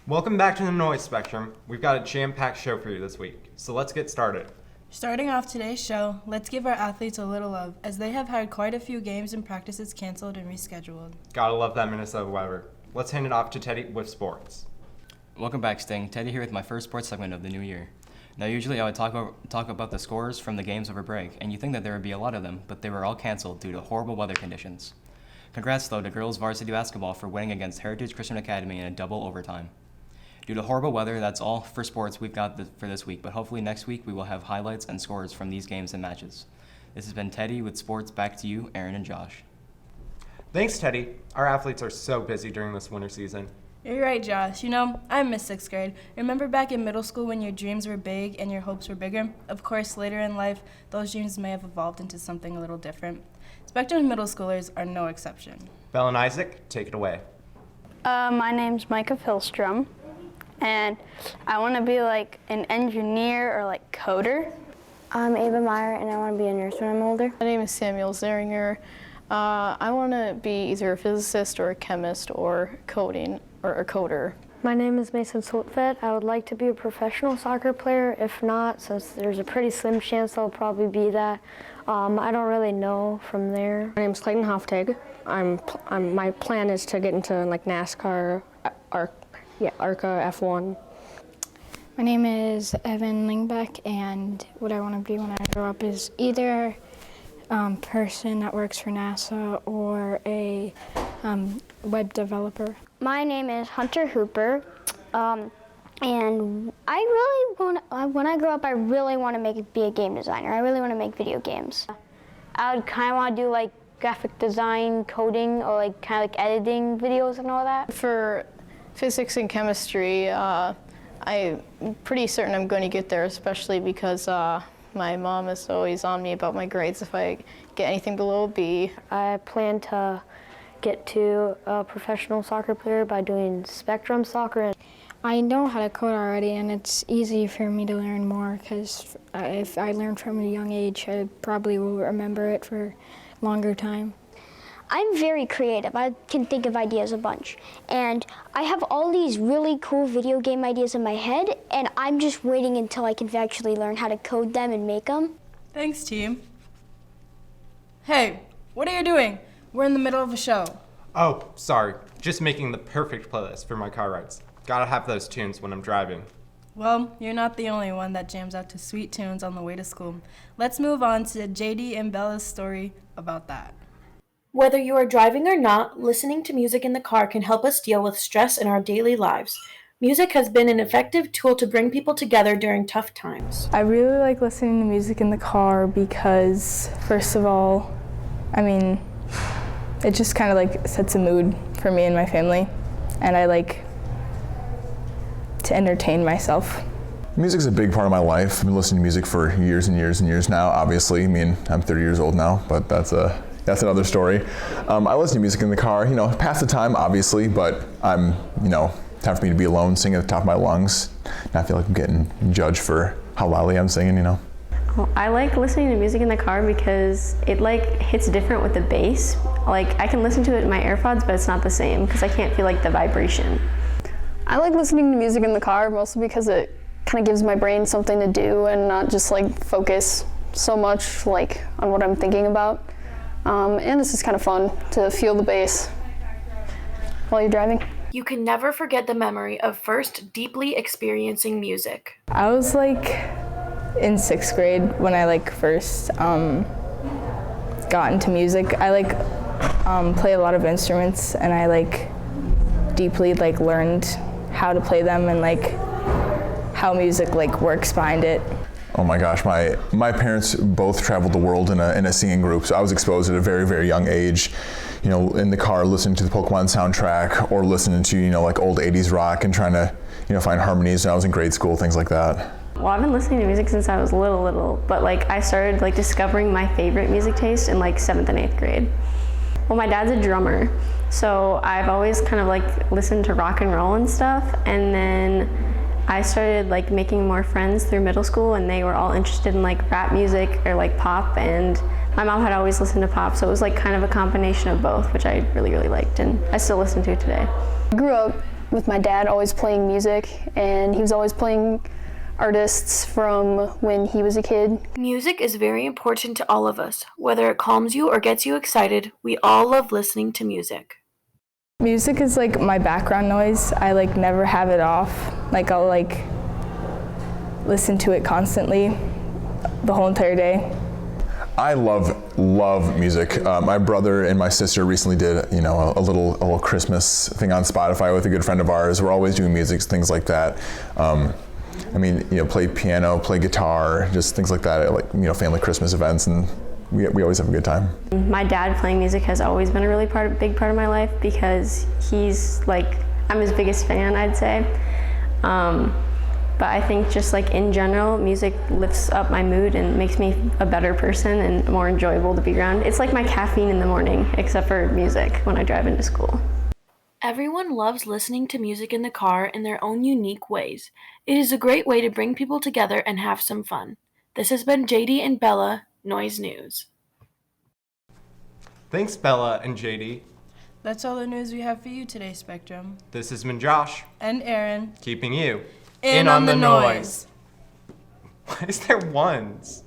Welcome back to the Noise Spectrum. We've got a jam-packed show for you this week, so let's get started. Starting off today's show, let's give our athletes a little love, as they have had quite a few games and practices canceled and rescheduled. Gotta love that Minnesota weather. Let's hand it off to Teddy with sports. Welcome back, Sting. Teddy here with my first sports segment of the new year. Now, usually I would talk about the scores from the games over break, and you think that there would be a lot of them, but they were all canceled due to horrible weather conditions. Congrats, though, to girls varsity basketball for winning against Heritage Christian Academy in a double overtime. Due to horrible weather, that's all for sports we've got for this week, but hopefully next week we will have highlights and scores from these games and matches. This has been Teddy with sports. Back to you, Aaron and Josh. Thanks, Teddy. Our athletes are so busy during this winter season. You're right, Josh. You know, I missed 6th grade. Remember back in middle school when your dreams were big and your hopes were bigger? Of course, later in life, those dreams may have evolved into something a little different. Spectrum middle schoolers are no exception. Belle and Isaac, take it away. My name's Micah Philstrom, and I want to be like an engineer or like coder. I'm Ava Meyer, and I want to be a nurse when I'm older. My name is Samuel Zeringer. I want to be either a physicist or a chemist or coding or a coder. My name is Mason Soltfed. I would like to be a professional soccer player. If not, since there's a pretty slim chance I'll probably be that, I don't really know from there. My name is Clayton Hoftig. My plan is to get into like NASCAR, ARCA, F1. My name is Evan Lingbeck, and what I want to be when I grow up is either person that works for NASA or a web developer. My name is Hunter Hooper, and I really want. When I grow up, I really want to be a game designer. I really want to make video games. I would kind of want to do like graphic design, coding, or like kind of like editing videos and all that. For physics and chemistry, I'm pretty certain I'm going to get there, especially because my mom is always on me about my grades if I get anything below a B. I plan to get to a professional soccer player by doing Spectrum soccer. I know how to code already, and it's easy for me to learn more because if I learn from a young age, I probably will remember it for a longer time. I'm very creative. I can think of ideas a bunch. And I have all these really cool video game ideas in my head, and I'm just waiting until I can actually learn how to code them and make them. Thanks, team. Hey, what are you doing? We're in the middle of a show. Oh, sorry. Just making the perfect playlist for my car rides. Gotta have those tunes when I'm driving. Well, you're not the only one that jams out to sweet tunes on the way to school. Let's move on to JD and Bella's story about that. Whether you are driving or not, listening to music in the car can help us deal with stress in our daily lives. Music has been an effective tool to bring people together during tough times. I really like listening to music in the car because, first of all, it just kind of like sets a mood for me and my family, and I like to entertain myself. Music's a big part of my life. I've been listening to music for years and years and years now, obviously. I'm 30 years old now, but that's another story. I listen to music in the car, pass the time, obviously, but time for me to be alone, singing at the top of my lungs. And I feel like I'm getting judged for how loudly I'm singing, Well, I like listening to music in the car because it hits different with the bass. I can listen to it in my AirPods, but it's not the same because I can't feel the vibration. I like listening to music in the car mostly because it kind of gives my brain something to do and not just focus so much on what I'm thinking about. And it's just kind of fun to feel the bass while you're driving. You can never forget the memory of first deeply experiencing music. I was in 6th grade when I first got into music. I play a lot of instruments, and I deeply learned how to play them and how music works behind it. Oh my gosh, my parents both traveled the world in a singing group, so I was exposed at a very, very young age. In the car listening to the Pokemon soundtrack or listening to old 80s rock and trying to find harmonies when I was in grade school, things like that. Well, I've been listening to music since I was little, but I started discovering my favorite music taste in 7th and 8th grade. Well, my dad's a drummer, so I've always kind of listened to rock and roll and stuff, and then I started making more friends through middle school, and they were all interested in rap music or pop, and my mom had always listened to pop, so it was kind of a combination of both, which I really, really liked, and I still listen to today. I grew up with my dad always playing music, and he was always playing artists from when he was a kid. Music is very important to all of us. Whether it calms you or gets you excited, we all love listening to music. Music is like my background noise. I like never have it off. Like I'll like listen to it constantly the whole entire day. I love music. My brother and my sister recently did, you know, a little Christmas thing on Spotify with a good friend of ours. We're always doing music, things like that. I mean, you know, play piano, play guitar, just things like that at, like, you know, family Christmas events, and we always have a good time. My dad playing music has always been a really big part of my life because he's like, I'm his biggest fan, I'd say. But I think just like in general, music lifts up my mood and makes me a better person and more enjoyable to be around. It's like my caffeine in the morning, except for music when I drive into school. Everyone loves listening to music in the car in their own unique ways. It is a great way to bring people together and have some fun. This has been JD and Bella, Noise News. Thanks, Bella and JD. That's all the news we have for you today, Spectrum. This has been Josh, And Aaron. keeping you In on the noise. Why is there ones?